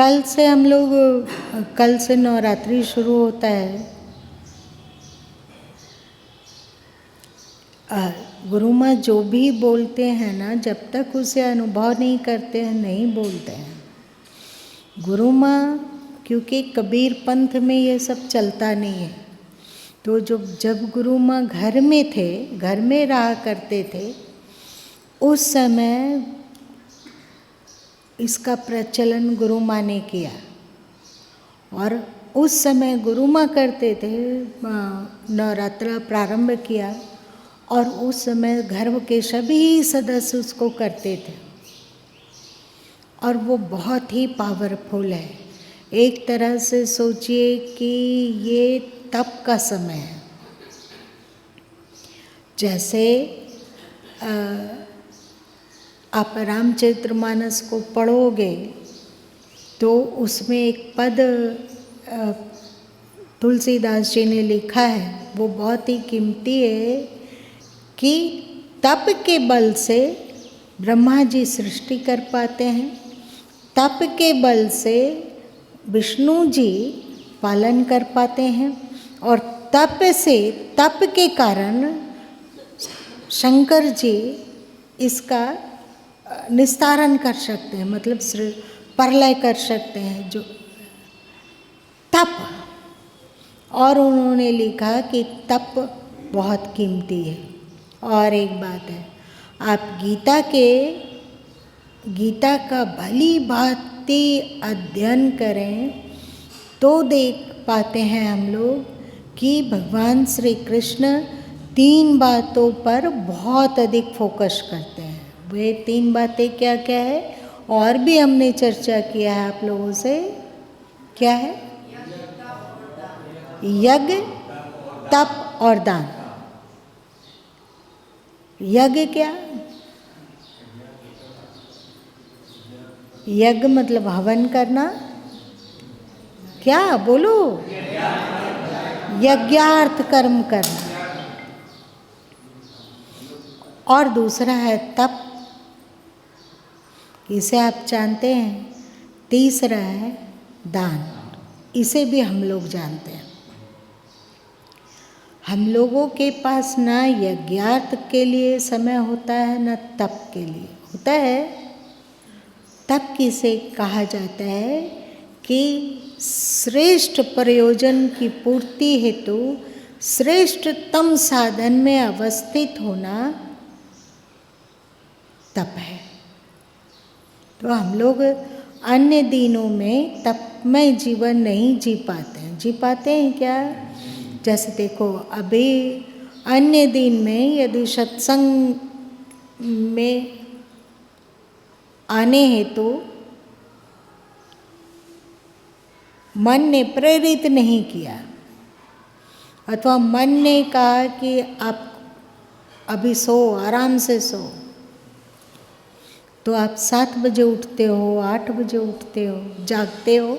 कल से नवरात्रि शुरू होता है। गुरु माँ जो भी बोलते हैं ना, जब तक उसे अनुभव नहीं करते हैं नहीं बोलते हैं। गुरु माँ, क्योंकि कबीर पंथ में ये सब चलता नहीं है, तो जब गुरु माँ घर में थे, घर में रहा करते थे, उस समय इसका प्रचलन गुरु माँ ने किया। और उस समय गुरु माँ करते थे, नवरात्रा प्रारंभ किया, और उस समय घर के सभी सदस्य उसको करते थे। और वो बहुत ही पावरफुल है। एक तरह से सोचिए कि ये तप का समय है। जैसे आप रामचरितमानस को पढ़ोगे तो उसमें एक पद तुलसीदास जी ने लिखा है, वो बहुत ही कीमती है कि तप के बल से ब्रह्मा जी सृष्टि कर पाते हैं, तप के बल से विष्णु जी पालन कर पाते हैं, और तप के कारण शंकर जी इसका निस्तारण कर सकते हैं, मतलब प्रलय कर सकते हैं, जो तप। और उन्होंने लिखा कि तप बहुत कीमती है। और एक बात है, आप गीता का भली भांति अध्ययन करें तो देख पाते हैं हम लोग कि भगवान श्री कृष्ण 3 बातों पर बहुत अधिक फोकस करते हैं। वे 3 बातें क्या क्या है, और भी हमने चर्चा किया है आप लोगों से। क्या है? यज्ञ, तप और दान। यज्ञ क्या? यज्ञ मतलब हवन करना। क्या बोलो? यज्ञार्थ कर्म करना। और दूसरा है तप, इसे आप जानते हैं। तीसरा है दान, इसे भी हम लोग जानते हैं। हम लोगों के पास ना यज्ञार्थ के लिए समय होता है, ना तप के लिए होता है। तप किसे कहा जाता है कि श्रेष्ठ प्रयोजन की पूर्ति हेतु श्रेष्ठतम साधन में अवस्थित होना तप है। तो हम लोग अन्य दिनों में तपमय जीवन नहीं जी पाते हैं। जी पाते हैं क्या? जैसे देखो, अभी अन्य दिन में यदि सत्संग में आने हैं तो मन ने प्रेरित नहीं किया, अथवा मन ने कहा कि आप अभी सो, आराम से सो, तो आप 7 बजे उठते हो, 8 बजे उठते हो, जागते हो,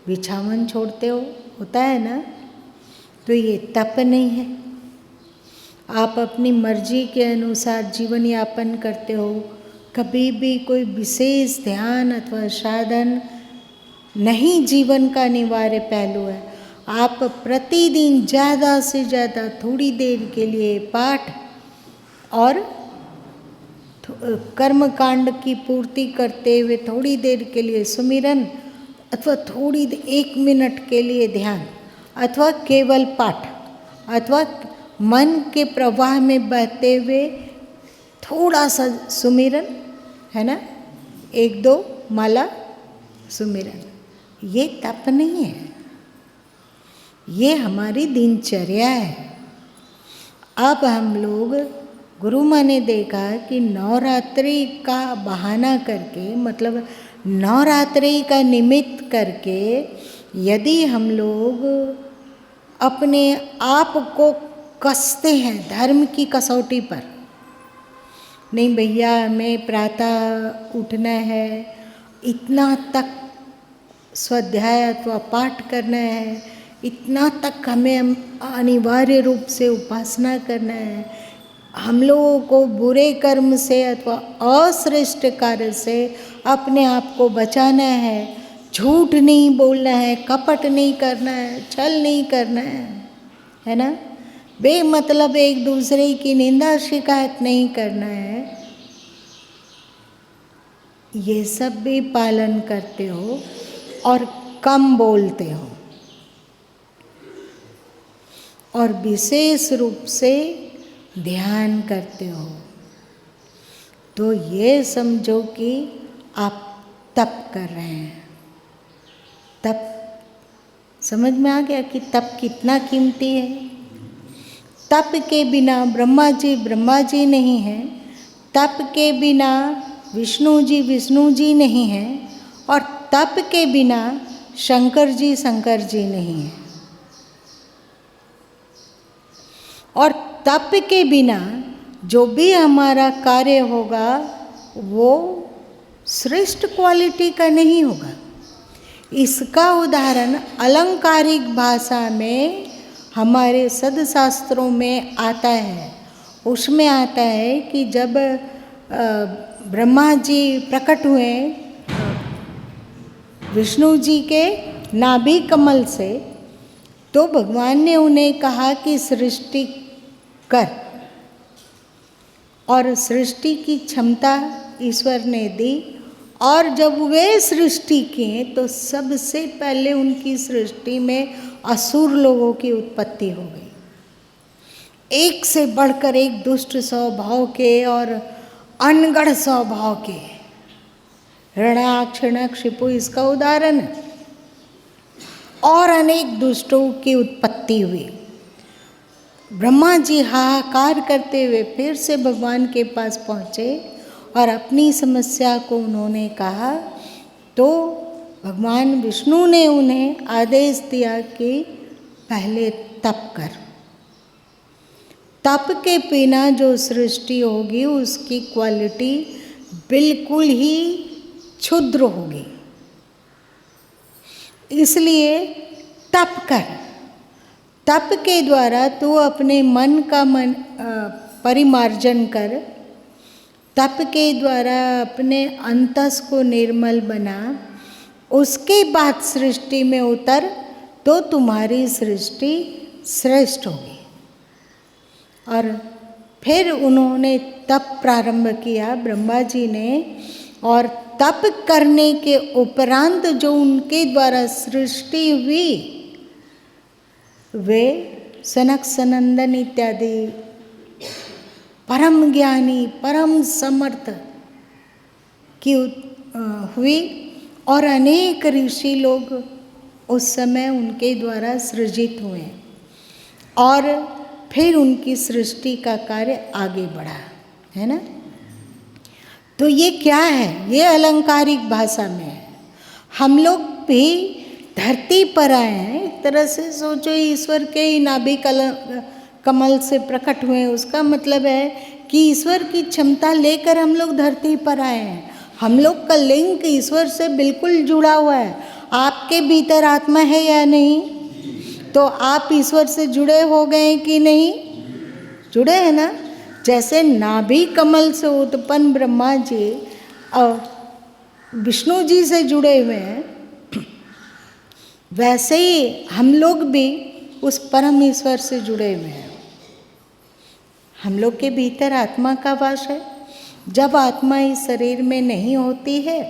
बिछावन छोड़ते हो, होता है ना। तो ये तप नहीं है। आप अपनी मर्जी के अनुसार जीवन यापन करते हो, कभी भी कोई विशेष ध्यान अथवा साधन नहीं जीवन का अनिवार्य पहलू है। आप प्रतिदिन ज़्यादा से ज़्यादा थोड़ी देर के लिए पाठ और कर्म कांड की पूर्ति करते हुए थोड़ी देर के लिए सुमिरन, अथवा 1 मिनट के लिए ध्यान, अथवा केवल पाठ, अथवा मन के प्रवाह में बहते हुए थोड़ा सा सुमिरन, है ना, 1-2 माला सुमिरन। ये तप नहीं है, ये हमारी दिनचर्या है। अब हम लोग, गुरु माँ ने देखा कि नवरात्रि का बहाना करके, मतलब नवरात्रि का निमित्त करके, यदि हम लोग अपने आप को कसते हैं धर्म की कसौटी पर, नहीं भैया हमें प्रातः उठना है, इतना तक स्वाध्याय अथवा पाठ करना है, इतना तक हमें अनिवार्य रूप से उपासना करना है, हम लोगों को बुरे कर्म से अथवा अश्रेष्ठ कार्य से अपने आप को बचाना है, झूठ नहीं बोलना है, कपट नहीं करना है, छल नहीं करना है ना, बेमतलब एक दूसरे की निंदा शिकायत नहीं करना है, ये सब भी पालन करते हो और कम बोलते हो, और विशेष रूप से ध्यान करते हो, तो ये समझो कि आप तप कर रहे हैं। तप समझ में आ गया कि तप कितना कीमती है। तप के बिना ब्रह्मा जी नहीं हैं, तप के बिना विष्णु जी नहीं हैं, और तप के बिना शंकर जी नहीं हैं, और तप के बिना जो भी हमारा कार्य होगा वो श्रेष्ठ क्वालिटी का नहीं होगा। इसका उदाहरण अलंकारिक भाषा में हमारे सदशास्त्रों में आता है। उसमें आता है कि जब ब्रह्मा जी प्रकट हुए विष्णु जी के नाभि कमल से, तो भगवान ने उन्हें कहा कि सृष्टि कर, और सृष्टि की क्षमता ईश्वर ने दी, और जब वे सृष्टि किए तो सबसे पहले उनकी सृष्टि में असुर लोगों की उत्पत्ति हो गई, एक से बढ़कर एक दुष्ट स्वभाव के और अनगढ़ स्वभाव के। हिरण्याक्ष, शिपु इसका उदाहरण है, और अनेक दुष्टों की उत्पत्ति हुई। ब्रह्मा जी हाहाकार करते हुए फिर से भगवान के पास पहुँचे और अपनी समस्या को उन्होंने कहा, तो भगवान विष्णु ने उन्हें आदेश दिया कि पहले तप कर। तप के बिना जो सृष्टि होगी उसकी क्वालिटी बिल्कुल ही क्षुद्र होगी, इसलिए तप कर। तप के द्वारा तू अपने मन का परिमार्जन कर, तप के द्वारा अपने अंतस को निर्मल बना, उसके बाद सृष्टि में उतर तो तुम्हारी सृष्टि श्रेष्ठ होगी। और फिर उन्होंने तप प्रारंभ किया ब्रह्मा जी ने, और तप करने के उपरांत जो उनके द्वारा सृष्टि हुई वे सनक सनंदन इत्यादि परम ज्ञानी परम समर्थ की हुई, और अनेक ऋषि लोग उस समय उनके द्वारा सृजित हुए, और फिर उनकी सृष्टि का कार्य आगे बढ़ा, है ना। तो ये क्या है, ये अलंकारिक भाषा में है। हम लोग भी धरती पर आए हैं, एक तरह से सोचो ईश्वर के ही नाभि कमल से प्रकट हुए, उसका मतलब है कि ईश्वर की क्षमता लेकर हम लोग धरती पर आए हैं। हम लोग का लिंक ईश्वर से बिल्कुल जुड़ा हुआ है। आपके भीतर आत्मा है या नहीं, तो आप ईश्वर से जुड़े हो गए कि नहीं, जुड़े हैं ना। जैसे नाभि कमल से उत्पन्न ब्रह्मा जी और विष्णु जी से जुड़े हुए हैं, वैसे ही हम लोग भी उस परम ईश्वर से जुड़े हुए हैं। हम लोग के भीतर आत्मा का वास है। जब आत्मा इस शरीर में नहीं होती है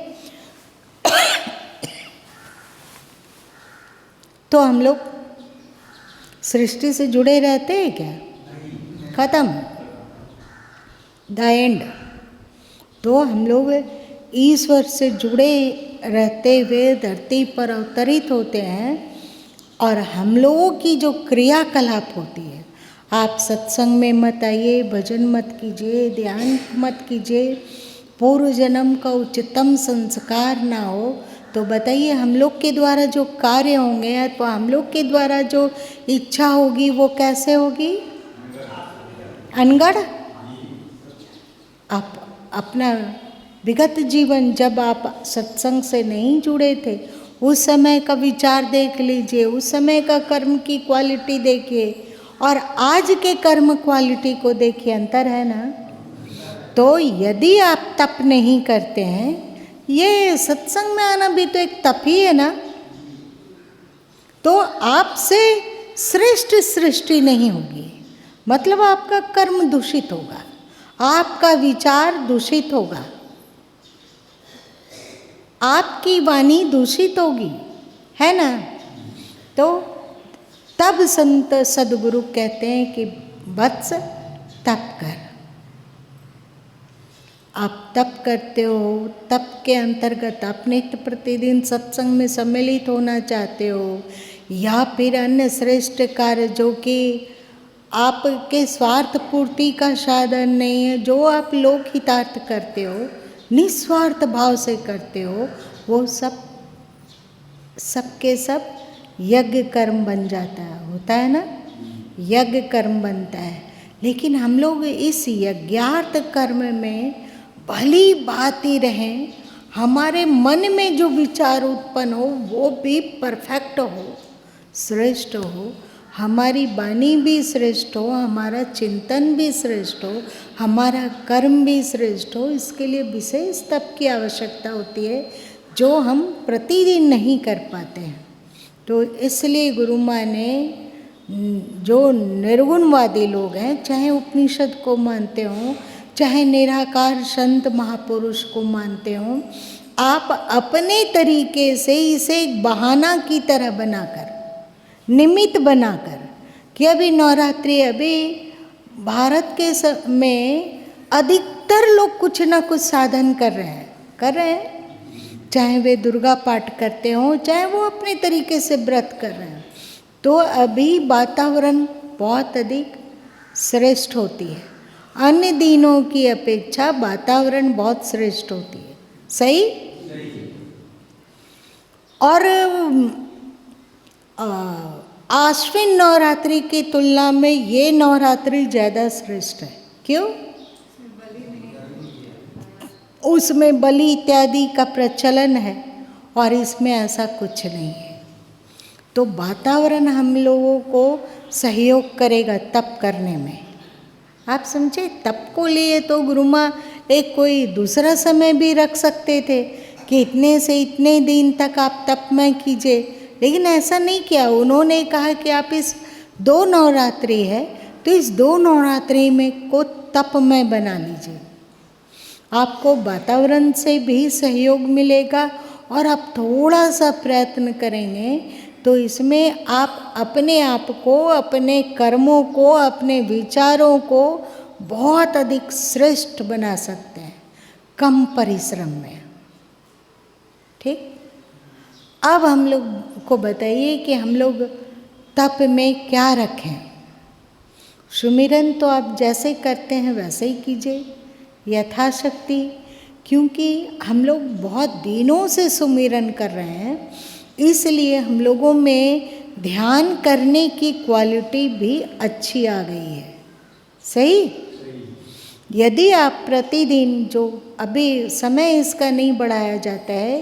तो हम लोग सृष्टि से जुड़े रहते हैं क्या? खत्म, द एंड। तो हम लोग ईश्वर से जुड़े रहते हुए धरती पर अवतरित होते हैं, और हम लोगों की जो क्रियाकलाप होती है, आप सत्संग में मत आइए, भजन मत कीजिए, ध्यान मत कीजिए, पूर्व जन्म का उच्चतम संस्कार ना हो, तो बताइए हम लोग के द्वारा जो कार्य होंगे, तो हम लोग के द्वारा जो इच्छा होगी वो कैसे होगी? अनगढ़। आप अपना विगत जीवन जब आप सत्संग से नहीं जुड़े थे, उस समय का विचार देख लीजिए, उस समय का कर्म की क्वालिटी देखिए, और आज के कर्म क्वालिटी को देखिए, अंतर है ना। तो यदि आप तप नहीं करते हैं ये सत्संग में आना भी तो एक तप ही है ना। तो आपसे श्रेष्ठ सृष्टि नहीं होगी, मतलब आपका कर्म दूषित होगा, आपका विचार दूषित होगा, आपकी वाणी दूषित होगी, है ना। तो तब संत सदगुरु कहते हैं कि वत्स तप कर। आप तप करते हो, तप के अंतर्गत आप नित्य प्रतिदिन सत्संग में सम्मिलित होना चाहते हो, या फिर अन्य श्रेष्ठ कार्य जो कि आपके स्वार्थ पूर्ति का साधन नहीं है, जो आप लोक हितार्थ करते हो, निस्वार्थ भाव से करते हो, वो सबके सब यज्ञ कर्म बन जाता है, होता है ना, यज्ञ कर्म बनता है। लेकिन हम लोग इस यज्ञार्थ कर्म में भली भांति रहें, हमारे मन में जो विचार उत्पन्न हो वो भी परफेक्ट हो, श्रेष्ठ हो, हमारी वाणी भी श्रेष्ठ हो, हमारा चिंतन भी श्रेष्ठ हो, हमारा कर्म भी श्रेष्ठ हो। इसके लिए विशेष तप की आवश्यकता होती है, जो हम प्रतिदिन नहीं कर पाते हैं। तो इसलिए गुरु माँ ने जो निर्गुणवादी लोग हैं, चाहे उपनिषद को मानते हों, चाहे निराकार संत महापुरुष को मानते हों, आप अपने तरीके से इसे एक बहाना की तरह बनाकर, निमित्त बनाकर, कि अभी नवरात्रि, अभी भारत के में अधिकतर लोग कुछ ना कुछ साधन कर रहे हैं, चाहे वे दुर्गा पाठ करते हों, चाहे वो अपने तरीके से व्रत कर रहे हैं। तो अभी वातावरण बहुत अधिक श्रेष्ठ होती है, अन्य दिनों की अपेक्षा वातावरण बहुत श्रेष्ठ होती है, सही। और आश्विन नवरात्रि की तुलना में ये नवरात्रि ज़्यादा श्रेष्ठ है। क्यों? उसमें बलि इत्यादि का प्रचलन है और इसमें ऐसा कुछ नहीं है। तो वातावरण हम लोगों को सहयोग करेगा तप करने में। आप समझे, तप को लिए तो गुरु माँ एक कोई दूसरा समय भी रख सकते थे कि इतने से इतने दिन तक आप तपमय कीजिए, लेकिन ऐसा नहीं किया। उन्होंने कहा कि आप इस 2 नवरात्रि है तो इस 2 नवरात्रि में को तपमय बना लीजिए। आपको वातावरण से भी सहयोग मिलेगा और आप थोड़ा सा प्रयत्न करेंगे तो इसमें आप अपने आप को, अपने कर्मों को, अपने विचारों को बहुत अधिक श्रेष्ठ बना सकते हैं, कम परिश्रम में। ठीक। अब हम लोग को बताइए कि हम लोग तप में क्या रखें। सुमिरन तो आप जैसे करते हैं वैसे ही कीजिए यथाशक्ति, क्योंकि हम लोग बहुत दिनों से सुमिरन कर रहे हैं, इसलिए हम लोगों में ध्यान करने की क्वालिटी भी अच्छी आ गई है, सही। यदि आप प्रतिदिन, जो अभी समय इसका नहीं बढ़ाया जाता है,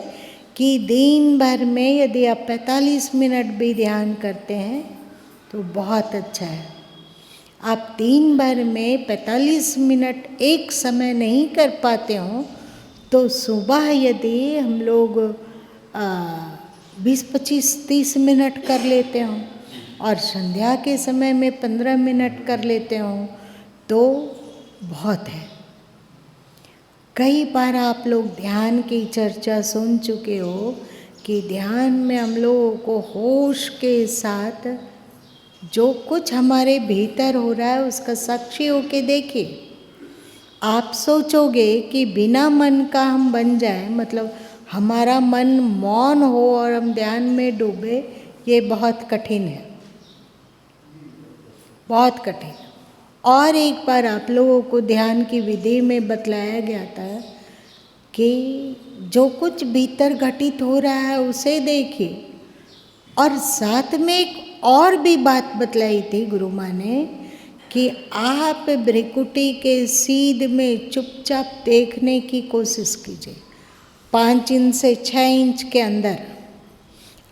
कि दिन भर में यदि आप 45 मिनट भी ध्यान करते हैं तो बहुत अच्छा है। आप दिन भर में 45 मिनट एक समय नहीं कर पाते हो तो सुबह यदि हम लोग 20, 25, 30 मिनट कर लेते हो और संध्या के समय में 15 मिनट कर लेते हो तो बहुत है। कई बार आप लोग ध्यान की चर्चा सुन चुके हो कि ध्यान में हम लोगों को होश के साथ जो कुछ हमारे भीतर हो रहा है उसका साक्षी होके देखिए। आप सोचोगे कि बिना मन का हम बन जाएं, मतलब हमारा मन मौन हो और हम ध्यान में डूबे, ये बहुत कठिन है, बहुत कठिन। और एक बार आप लोगों को ध्यान की विधि में बतलाया गया था कि जो कुछ भीतर घटित हो रहा है उसे देखिए, और साथ में एक और भी बात बतलाई थी गुरु माँ ने कि आप भ्रिकुटी के सीध में चुपचाप देखने की कोशिश कीजिए। 5 इंच से 6 इंच के अंदर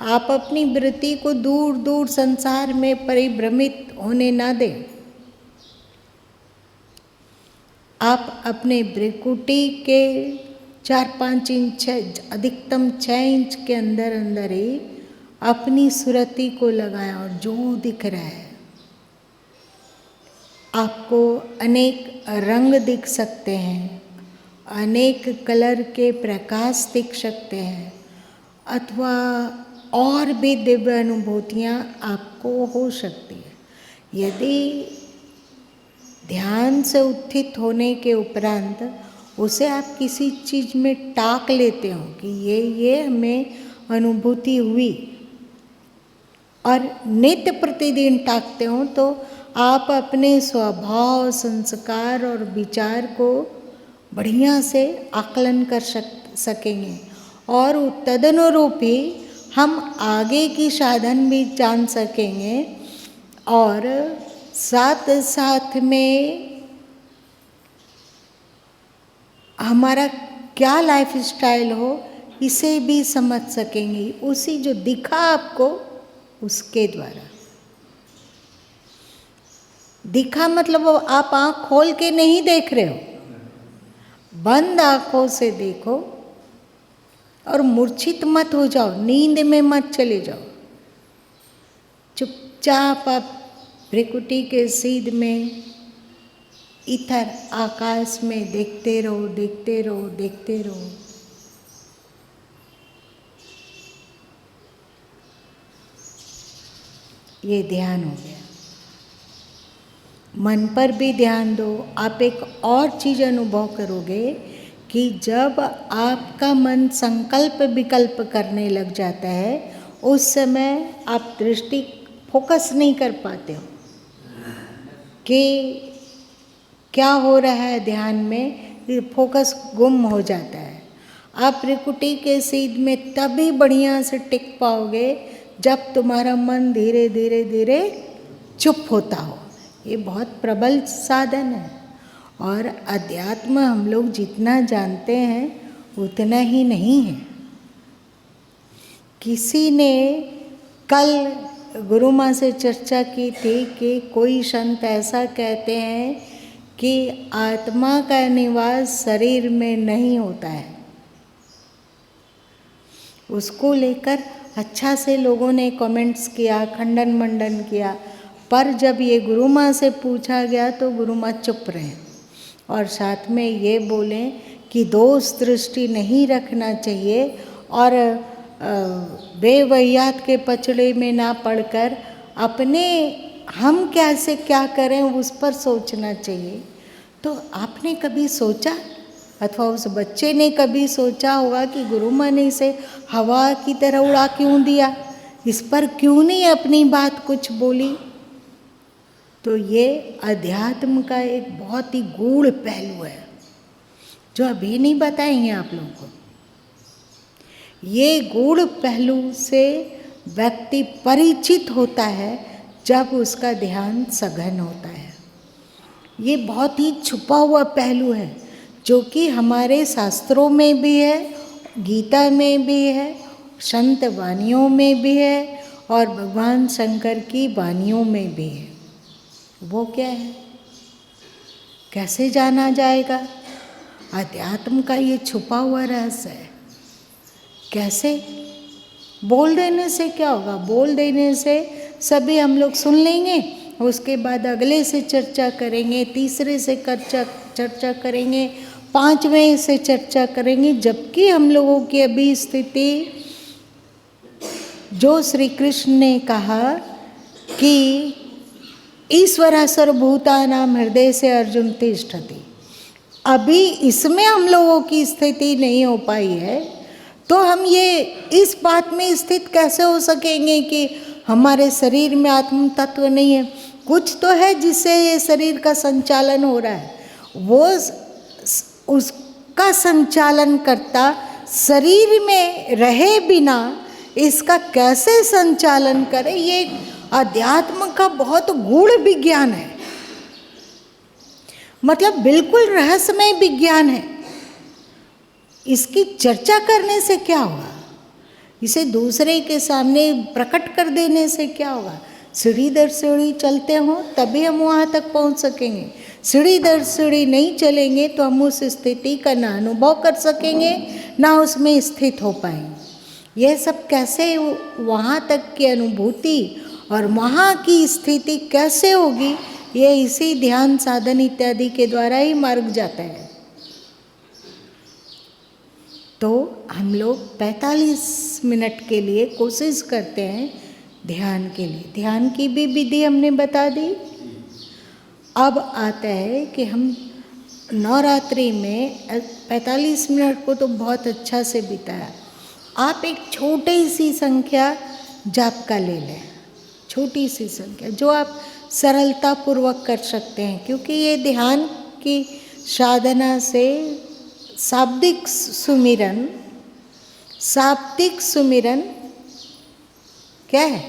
आप अपनी वृत्ति को दूर दूर संसार में परिभ्रमित होने ना दें। आप अपने भ्रिकुटी के 4-5 इंच, अधिकतम 6 इंच के अंदर अंदर ही अपनी सुरती को लगाएं और जो दिख रहा है आपको अनेक रंग दिख सकते हैं, अनेक कलर के प्रकाश दिख सकते हैं, अथवा और भी दिव्य अनुभूतियाँ आपको हो सकती है। यदि ध्यान से उत्थित होने के उपरांत उसे आप किसी चीज़ में टाक लेते हो कि ये हमें अनुभूति हुई और नित्य प्रतिदिन टाकते हो, तो आप अपने स्वभाव, संस्कार और विचार को बढ़िया से आकलन कर सकेंगे और तदनुरूप ही हम आगे की साधन भी जान सकेंगे और साथ साथ में हमारा क्या लाइफ स्टाइल हो इसे भी समझ सकेंगे, उसी जो दिखा आपको उसके द्वारा। दिखा मतलब आप आँख खोल के नहीं देख रहे हो, बंद आँखों से देखो और मूर्छित मत हो जाओ, नींद में मत चले जाओ। चुपचाप आप भ्रिकुटी के सीध में इधर आकाश में देखते रहो, देखते रहो, देखते रहो। ये ध्यान हो गया। मन पर भी ध्यान दो। आप एक और चीज़ अनुभव करोगे कि जब आपका मन संकल्प विकल्प करने लग जाता है उस समय आप दृष्टि फोकस नहीं कर पाते हो कि क्या हो रहा है ध्यान में, फोकस गुम हो जाता है। आप भ्रिकुटी के सीध में तभी बढ़िया से टिक पाओगे जब तुम्हारा मन धीरे धीरे धीरे चुप होता हो। ये बहुत प्रबल साधन है और अध्यात्म हम लोग जितना जानते हैं उतना ही नहीं है। किसी ने कल गुरु माँ से चर्चा की थी कि कोई संत ऐसा कहते हैं कि आत्मा का निवास शरीर में नहीं होता है। उसको लेकर अच्छा से लोगों ने कमेंट्स किया, खंडन मंडन किया, पर जब ये गुरु माँ से पूछा गया तो गुरु माँ चुप रहे और साथ में ये बोले कि दोष दृष्टि नहीं रखना चाहिए और बेवहियात के पचड़े में ना पड़कर अपने हम कैसे क्या करें उस पर सोचना चाहिए। तो आपने कभी सोचा अथवा उस बच्चे ने कभी सोचा होगा कि गुरु माँ ने इसे हवा की तरह उड़ा क्यों दिया, इस पर क्यों नहीं अपनी बात कुछ बोली। तो ये अध्यात्म का एक बहुत ही गूढ़ पहलू है जो अभी नहीं बताएंगे आप लोगों को। ये गूढ़ पहलू से व्यक्ति परिचित होता है जब उसका ध्यान सघन होता है। ये बहुत ही छुपा हुआ पहलू है जो कि हमारे शास्त्रों में भी है, गीता में भी है, संत वाणियों में भी है और भगवान शंकर की वाणियों में भी है। वो क्या है, कैसे जाना जाएगा? अध्यात्म का ये छुपा हुआ रहस्य है। कैसे? बोल देने से क्या होगा? बोल देने से सभी हम लोग सुन लेंगे, उसके बाद अगले से चर्चा करेंगे, तीसरे से चर्चा करेंगे, पांचवें से चर्चा करेंगे, जबकि हम लोगों की अभी स्थिति जो श्री कृष्ण ने कहा कि ईश्वर सर्वभूतानां हृदय से अर्जुन तिष्ठति, अभी इसमें हम लोगों की स्थिति नहीं हो पाई है, तो हम ये इस बात में स्थित कैसे हो सकेंगे कि हमारे शरीर में आत्म तत्व नहीं है? कुछ तो है जिससे ये शरीर का संचालन हो रहा है, वो उसका संचालन करता शरीर में रहे बिना इसका कैसे संचालन करे? ये अध्यात्म का बहुत गूढ़ विज्ञान है, मतलब बिल्कुल रहस्यमय विज्ञान है। इसकी चर्चा करने से क्या होगा? इसे दूसरे के सामने प्रकट कर देने से क्या होगा? सीढ़ी दर सीढ़ी चलते हो तभी हम वहाँ तक पहुँच सकेंगे। सीढ़ी दर सीढ़ी नहीं चलेंगे तो हम उस स्थिति का ना अनुभव कर सकेंगे, ना उसमें स्थित हो पाएंगे। यह सब कैसे वहाँ तक की अनुभूति और वहाँ की स्थिति कैसे होगी, ये इसी ध्यान साधन इत्यादि के द्वारा ही मार्ग जाता है। तो हम लोग 45 मिनट के लिए कोशिश करते हैं ध्यान के लिए। ध्यान की भी विधि हमने बता दी। अब आता है कि हम नवरात्रि में 45 मिनट को तो बहुत अच्छा से बिताया। आप एक छोटी सी संख्या जाप का ले लें, छोटी सी संख्या जो आप सरलता पूर्वक कर सकते हैं, क्योंकि ये ध्यान की साधना से शाब्दिक सुमिरन क्या है,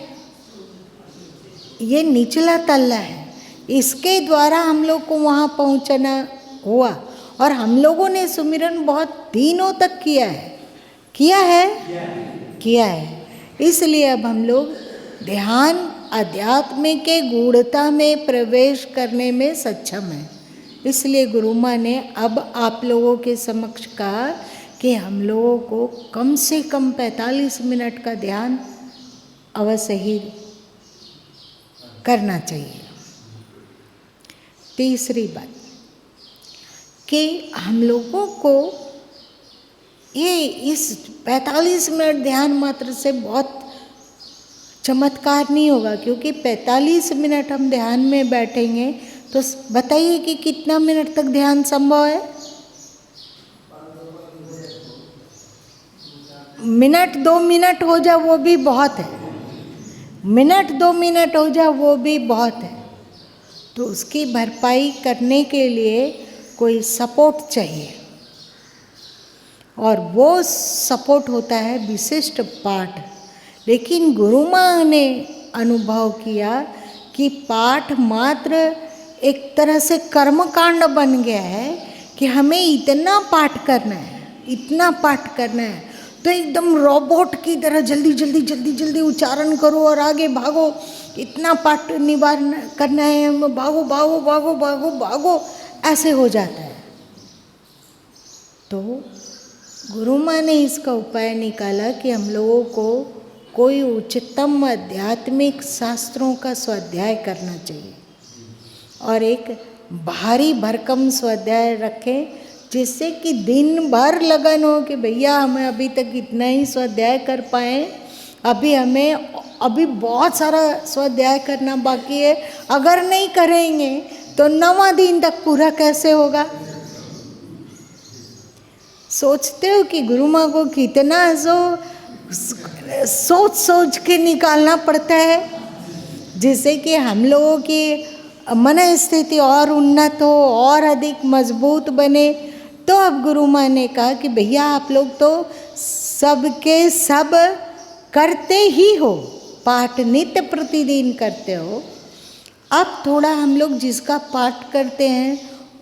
ये निचला तल्ला है। इसके द्वारा हम लोग को वहाँ पहुँचना हुआ, और हम लोगों ने सुमिरन बहुत दिनों तक किया है। इसलिए अब हम लोग ध्यान अध्यात्म के गूढ़ता में प्रवेश करने में सक्षम है। इसलिए गुरु माँ ने अब आप लोगों के समक्ष कहा कि हम लोगों को कम से कम 45 मिनट का ध्यान अवश्य ही करना चाहिए। तीसरी बात कि हम लोगों को ये इस 45 मिनट ध्यान मात्र से बहुत चमत्कार नहीं होगा, क्योंकि 45 मिनट हम ध्यान में बैठेंगे तो बताइए कि कितना मिनट तक ध्यान संभव है। मिनट 2 मिनट हो जाए वो भी बहुत है, मिनट 2 मिनट हो जाए वो भी बहुत है। तो उसकी भरपाई करने के लिए कोई सपोर्ट चाहिए, और वो सपोर्ट होता है विशिष्ट पाठ। लेकिन गुरु माँ ने अनुभव किया कि पाठ मात्र एक तरह से कर्मकांड बन गया है कि हमें इतना पाठ करना है, तो एकदम रोबोट की तरह जल्दी उच्चारण करो और आगे भागो, इतना पाठ निवारण करना है, हम भागो, ऐसे हो जाता है। तो गुरु माँ ने इसका उपाय निकाला कि हम लोगों को कोई उच्चतम आध्यात्मिक शास्त्रों का स्वाध्याय करना चाहिए, और एक भारी भरकम स्वाध्याय रखें, जिससे कि दिन भर लगन हो कि भैया हमें अभी तक इतना ही स्वाध्याय कर पाए, अभी बहुत सारा स्वाध्याय करना बाकी है। अगर नहीं करेंगे तो 9वां दिन तक पूरा कैसे होगा। सोचते हो कि गुरु माँ को कितना सोच के निकालना पड़ता है, जिससे कि हम लोगों की मन स्थिति और उन्नत हो और अधिक मजबूत बने। तो अब गुरु माँ ने कहा कि भैया आप लोग तो सबके सब करते ही हो, पाठ नित्य प्रतिदिन करते हो। अब थोड़ा हम लोग जिसका पाठ करते हैं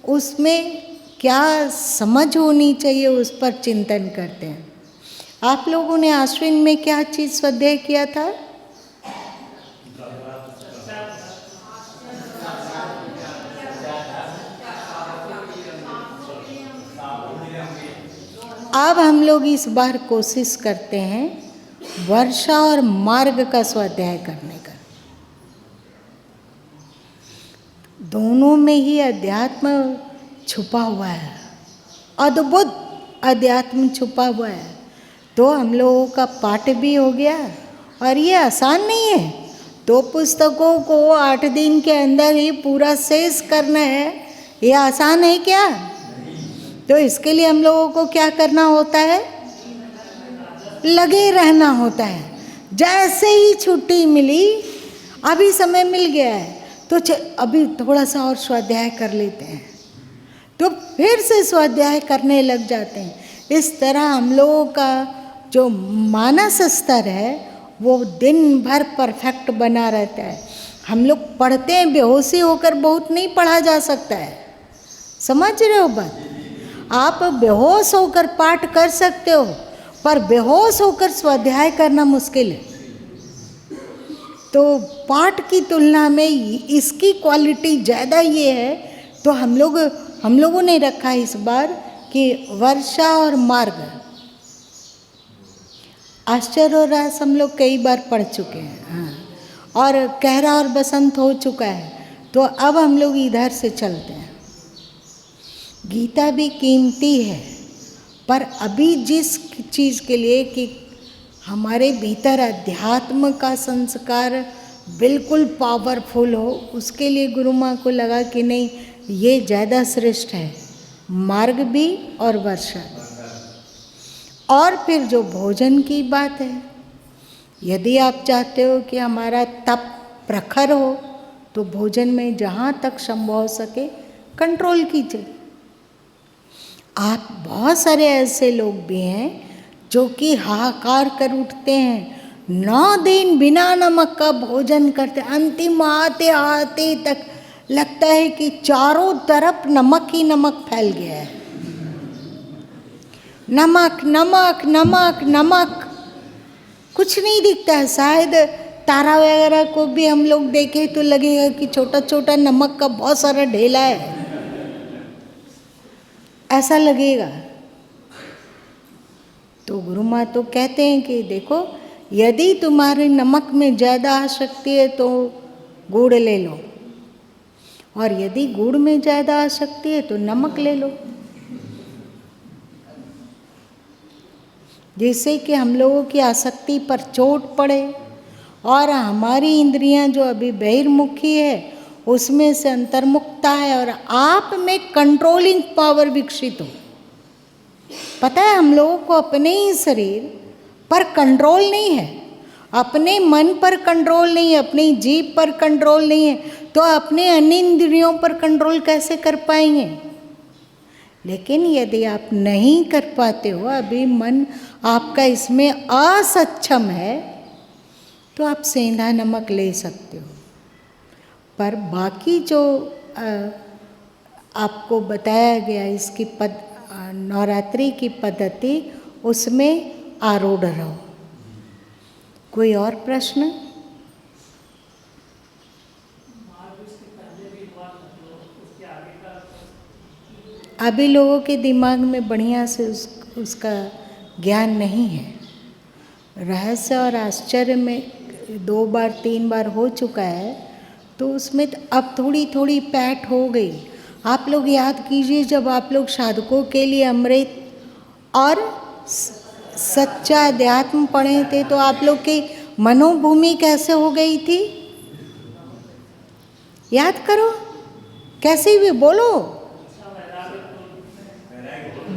उसमें क्या समझ होनी चाहिए उस पर चिंतन करते हैं। आप लोगों ने आश्विन में क्या चीज़ स्वाध्याय किया था? अब हम लोग इस बार कोशिश करते हैं वर्षा और मार्ग का स्वाध्याय करने का। दोनों में ही अध्यात्म छुपा हुआ है, अद्भुत अध्यात्म छुपा हुआ है। तो हम लोगों का पाठ भी हो गया, और ये आसान नहीं है। 2 पुस्तकों को 8 दिन के अंदर ही पूरा शेष करना है, ये आसान है क्या? तो इसके लिए हम लोगों को क्या करना होता है? लगे रहना होता है। जैसे ही छुट्टी मिली, अभी समय मिल गया है तो अभी थोड़ा सा और स्वाध्याय कर लेते हैं, तो फिर से स्वाध्याय करने लग जाते हैं। इस तरह हम लोगों का जो मानस स्तर है वो दिन भर परफेक्ट बना रहता है। हम लोग पढ़ते हैं, बेहोशी होकर बहुत नहीं पढ़ा जा सकता है। समझ रहे हो बात? आप बेहोश होकर पाठ कर सकते हो, पर बेहोश होकर स्वाध्याय करना मुश्किल है। तो पाठ की तुलना में इसकी क्वालिटी ज़्यादा ये है तो हम लोगों ने रखा इस बार कि वर्षा और मार्ग, आश्चर्य और रास हम लोग कई बार पढ़ चुके हैं, हाँ, और कहरा और बसंत हो चुका है। तो अब हम लोग इधर से चलते हैं। गीता भी कीमती है, पर अभी जिस चीज़ के लिए कि हमारे भीतर अध्यात्म का संस्कार बिल्कुल पावरफुल हो, उसके लिए गुरु माँ को लगा कि नहीं, ये ज़्यादा श्रेष्ठ है, मार्ग भी और वर्षा भी। और फिर जो भोजन की बात है, यदि आप चाहते हो कि हमारा तप प्रखर हो तो भोजन में जहाँ तक संभव हो सके कंट्रोल कीजिए। आप बहुत सारे ऐसे लोग भी हैं जो कि हाहाकार कर उठते हैं, 9 दिन बिना नमक का भोजन करते, अंतिम आते आते तक लगता है कि चारों तरफ नमक ही नमक फैल गया है। नमक नमक नमक नमक, कुछ नहीं दिखता है। शायद तारा वगैरह को भी हम लोग देखें तो लगेगा कि छोटा छोटा नमक का बहुत सारा ढेला है, ऐसा लगेगा। तो गुरु माँ तो कहते हैं कि देखो, यदि तुम्हारे नमक में ज़्यादा आसक्ति है तो गुड़ ले लो, और यदि गुड़ में ज़्यादा आसक्ति है तो नमक ले लो, जिससे कि हम लोगों की आसक्ति पर चोट पड़े और हमारी इंद्रियां जो अभी बहिर्मुखी है उसमें से अंतर्मुखता है और आप में कंट्रोलिंग पावर विकसित हो। पता है, हम लोगों को अपने ही शरीर पर कंट्रोल नहीं है, अपने मन पर कंट्रोल नहीं है, अपनी जीभ पर कंट्रोल नहीं है, तो अपने अन्य इंद्रियों पर कंट्रोल कैसे कर पाएंगे। लेकिन यदि आप नहीं कर पाते हो, अभी मन आपका इसमें असक्षम है, तो आप सेंधा नमक ले सकते हो। पर बाकी जो आपको बताया गया इसकी नवरात्रि की पद्धति, उसमें आरूढ़ रहो। कोई और प्रश्न? अभी लोगों के दिमाग में बढ़िया से उसका ज्ञान नहीं है। रहस्य और आश्चर्य में 2 बार 3 बार हो चुका है, तो उसमें अब थोड़ी थोड़ी पैठ हो गई। आप लोग याद कीजिए, जब आप लोग साधकों के लिए अमृत और सच्चा अध्यात्म पढ़े थे तो आप लोग की मनोभूमि कैसे हो गई थी? याद करो, कैसे भी बोलो।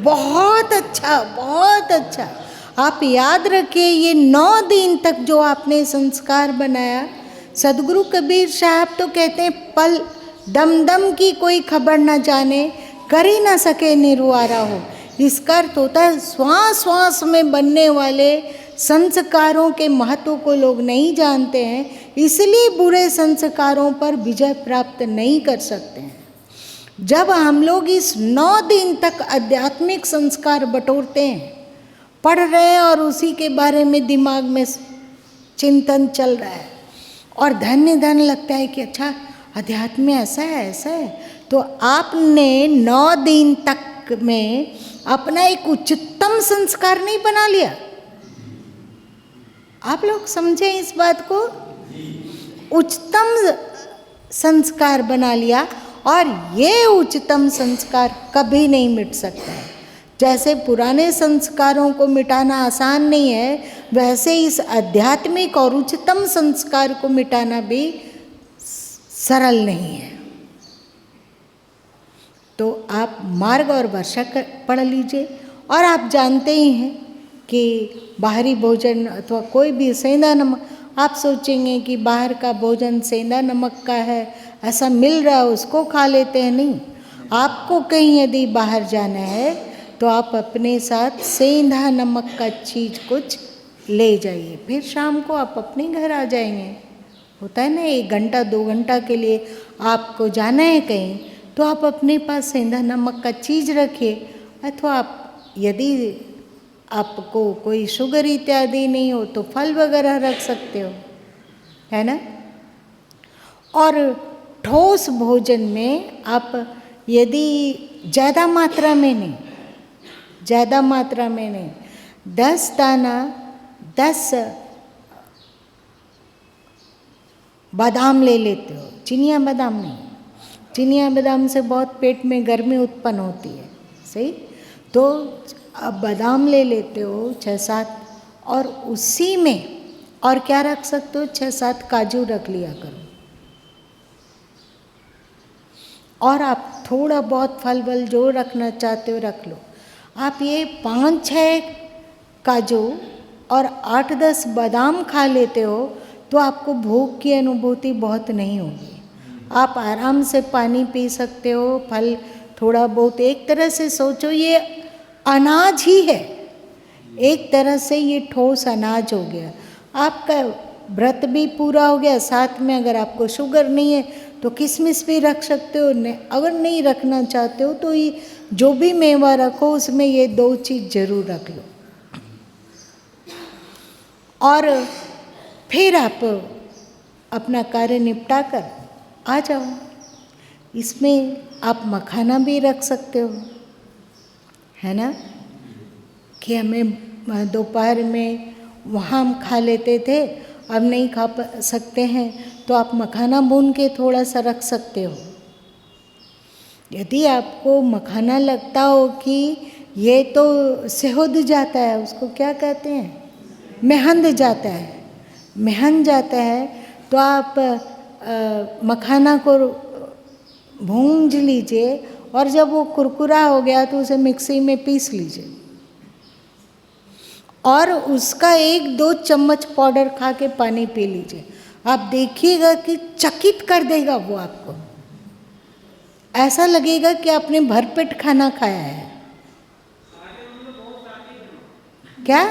बहुत अच्छा, बहुत अच्छा। आप याद रखिए, ये 9 दिन तक जो आपने संस्कार बनाया, सदगुरु कबीर साहब तो कहते हैं, पल दम दम की कोई खबर न जाने, कर ही ना सके निरुआरा हो। इसका अर्थ होता है श्वास श्वास में बनने वाले संस्कारों के महत्व को लोग नहीं जानते हैं, इसलिए बुरे संस्कारों पर विजय प्राप्त नहीं कर सकते हैं। जब हम लोग इस 9 दिन तक आध्यात्मिक संस्कार बटोरते हैं, पढ़ रहे हैं और उसी के बारे में दिमाग में चिंतन चल रहा है और धन्य लगता है कि अच्छा अध्यात्म में ऐसा है, ऐसा है, तो आपने 9 दिन तक में अपना एक उच्चतम संस्कार नहीं बना लिया। आप लोग समझे इस बात को? उच्चतम संस्कार बना लिया, और ये उच्चतम संस्कार कभी नहीं मिट सकता है। जैसे पुराने संस्कारों को मिटाना आसान नहीं है, वैसे इस आध्यात्मिक और उच्चतम संस्कार को मिटाना भी सरल नहीं है। तो आप मार्ग और वर्षा पढ़ लीजिए, और आप जानते ही हैं कि बाहरी भोजन अथवा कोई भी सेंधा नमक, आप सोचेंगे कि बाहर का भोजन सेंधा नमक का है, ऐसा मिल रहा है उसको खा लेते हैं। नहीं, आपको कहीं यदि बाहर जाना है तो आप अपने साथ सेंधा नमक का चीज़ कुछ ले जाइए, फिर शाम को आप अपने घर आ जाएंगे। होता है ना, 1 घंटा 2 घंटा के लिए आपको जाना है कहीं, तो आप अपने पास सेंधा नमक का चीज़ रखिए, अथवा आप यदि आपको कोई शुगर इत्यादि नहीं हो तो फल वगैरह रख सकते हो, है ना। और ठोस भोजन में आप यदि ज़्यादा मात्रा में नहीं, 10 दाना 10 बादाम ले लेते हो, चिनिया बादाम नहीं, चिनिया बादाम से बहुत पेट में गर्मी उत्पन्न होती है, सही। तो अब बादाम ले लेते हो 6-7, और उसी में और क्या रख सकते हो, 6-7 काजू रख लिया करो। और आप थोड़ा बहुत फल वल जो रखना चाहते हो रख लो। आप ये 5-6 काजू और 8-10 बादाम खा लेते हो तो आपको भूख की अनुभूति बहुत नहीं होगी। आप आराम से पानी पी सकते हो, फल थोड़ा बहुत, एक तरह से सोचो ये अनाज ही है, एक तरह से ये ठोस अनाज हो गया। आपका व्रत भी पूरा हो गया, साथ में अगर आपको शुगर नहीं है तो किशमिश भी रख सकते हो, अगर नहीं रखना चाहते हो तो ये जो भी मेवा रखो उसमें ये 2 चीज़ जरूर रख लो। और फिर आप अपना कार्य निपटा कर आ जाओ। इसमें आप मखाना भी रख सकते हो, है ना, कि हमें दोपहर में वहाँ हम खा लेते थे, अब नहीं खा सकते हैं तो आप मखाना भून के थोड़ा सा रख सकते हो। यदि आपको मखाना लगता हो कि ये तो सेहद जाता है, उसको क्या कहते हैं, महंद जाता है, महंद जाता है, तो आप मखाना को भून लीजिए और जब वो कुरकुरा हो गया तो उसे मिक्सी में पीस लीजिए और उसका 1-2 चम्मच पाउडर खा के पानी पी लीजिए। आप देखिएगा कि चकित कर देगा वो आपको, ऐसा लगेगा कि आपने भरपेट खाना खाया है। क्या?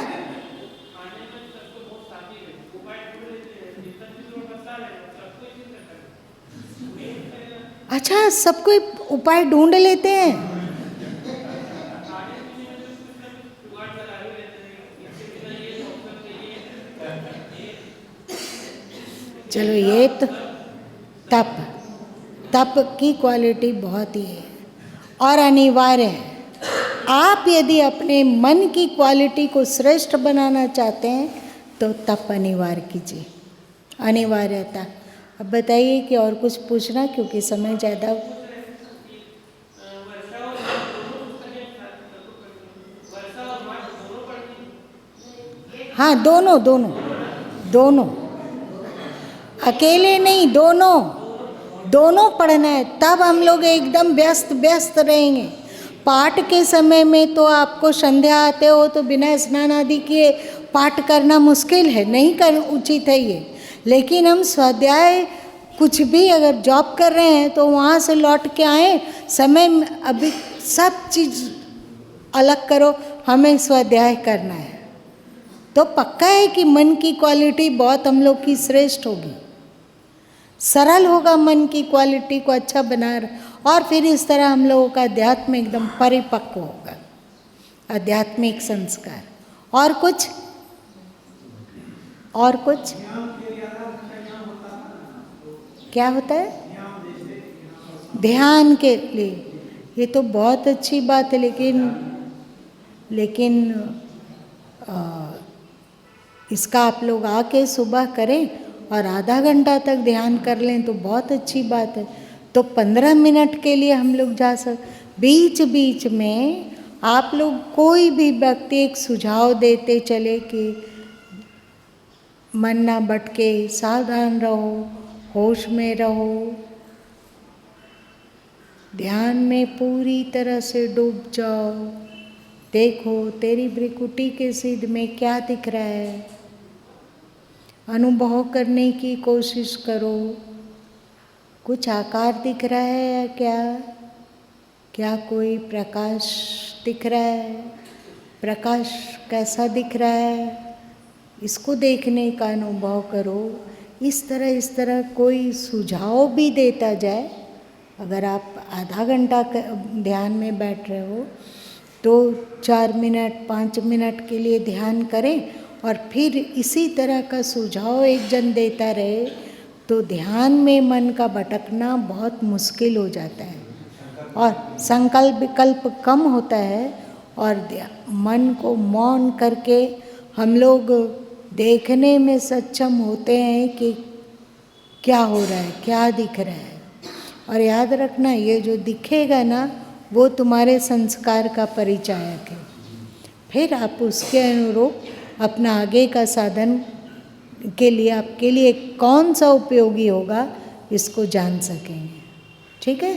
अच्छा, सब कोई उपाय ढूंढ लेते हैं। चलो, ये तो तप की क्वालिटी बहुत ही है और अनिवार्य है। आप यदि अपने मन की क्वालिटी को श्रेष्ठ बनाना चाहते हैं तो तप अनिवार्य कीजिए, अनिवार्यता। अब बताइए कि और कुछ पूछना, क्योंकि समय ज़्यादा। हाँ, दोनों, अकेले नहीं, दोनों पढ़ना है, तब हम लोग एकदम व्यस्त रहेंगे। पाठ के समय में तो आपको संध्या आते हो तो बिना स्नान आदि किए पाठ करना मुश्किल है, नहीं कर उचित है ये। लेकिन हम स्वाध्याय कुछ भी अगर जॉब कर रहे हैं तो वहाँ से लौट के आए, समय अभी सब चीज़ अलग करो, हमें स्वाध्याय करना है, तो पक्का है कि मन की क्वालिटी बहुत हम लोग की श्रेष्ठ होगी, सरल होगा, मन की क्वालिटी को अच्छा बना और फिर इस तरह हम लोगों का अध्यात्म एकदम परिपक्व होगा, आध्यात्मिक संस्कार। और कुछ क्या होता है? ध्यान के लिए ये तो बहुत अच्छी बात है, लेकिन इसका आप लोग आके सुबह करें और आधा घंटा तक ध्यान कर लें तो बहुत अच्छी बात है। तो 15 मिनट के लिए हम लोग जा बीच बीच में आप लोग कोई भी व्यक्ति एक सुझाव देते चले कि मन ना भटके, सावधान रहो, होश में रहो, ध्यान में पूरी तरह से डूब जाओ, देखो तेरी भ्रिकुटी के सीध में क्या दिख रहा है, अनुभव करने की कोशिश करो, कुछ आकार दिख रहा है या क्या कोई प्रकाश दिख रहा है, प्रकाश कैसा दिख रहा है, इसको देखने का अनुभव करो। इस तरह कोई सुझाव भी देता जाए, अगर आप आधा घंटा ध्यान में बैठ रहे हो तो 4 मिनट 5 मिनट के लिए ध्यान करें और फिर इसी तरह का सुझाव एक जन देता रहे तो ध्यान में मन का भटकना बहुत मुश्किल हो जाता है। और संकल्प विकल्प कम होता है और मन को मौन करके हम लोग देखने में सक्षम होते हैं कि क्या हो रहा है, क्या दिख रहा है। और याद रखना, ये जो दिखेगा ना वो तुम्हारे संस्कार का परिचायक है। फिर आप उसके अनुरूप अपना आगे का साधन के लिए आपके लिए कौन सा उपयोगी होगा इसको जान सकेंगे। ठीक है,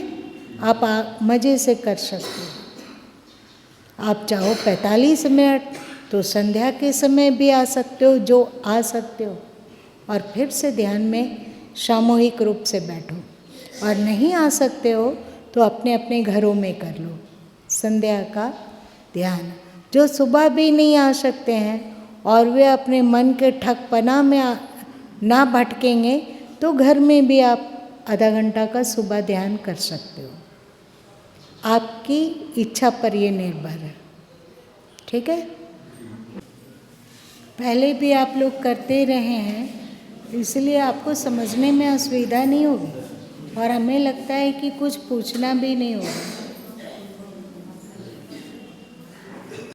आप मज़े से कर सकते हो। आप चाहो 45 मिनट तो संध्या के समय भी आ सकते हो, जो आ सकते हो, और फिर से ध्यान में सामूहिक रूप से बैठो। और नहीं आ सकते हो तो अपने अपने घरों में कर लो संध्या का ध्यान। जो सुबह भी नहीं आ सकते हैं और वे अपने मन के ठकपना में ना भटकेंगे तो घर में भी आप आधा घंटा का सुबह ध्यान कर सकते हो। आपकी इच्छा पर ये निर्भर है। ठीक है, पहले भी आप लोग करते रहे हैं, इसलिए आपको समझने में असुविधा नहीं होगी और हमें लगता है कि कुछ पूछना भी नहीं होगा।